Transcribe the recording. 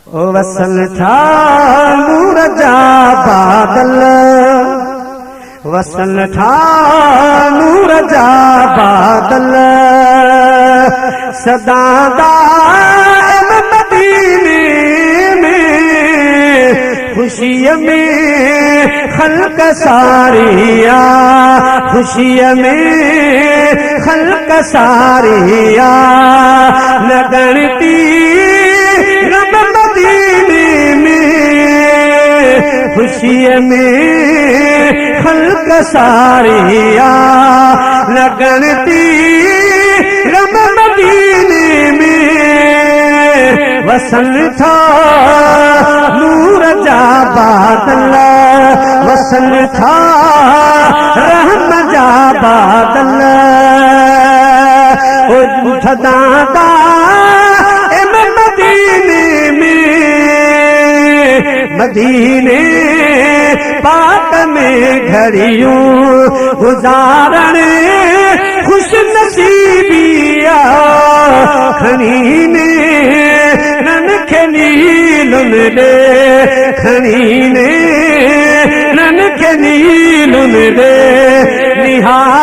वसल था नूर जा बादल, वसल था नूर जा बादल, सदा दाइम मदीने में, खुशी में खल्क सारिया, खुशी में खल्क सारिया, न गणती रब मदीने में, खुशी में खल्क सारिया, न गणती रब मदीने में, वसल था नूर जा बादल, वसल था रहम जा बादल, उठदा दाइम मदीने में, मदीने पाक में घड़ियों गुजारण खुश नसीबिया, खणी ने नन खनी लुन दे, खणी ने नन खनी लुन दे, निहार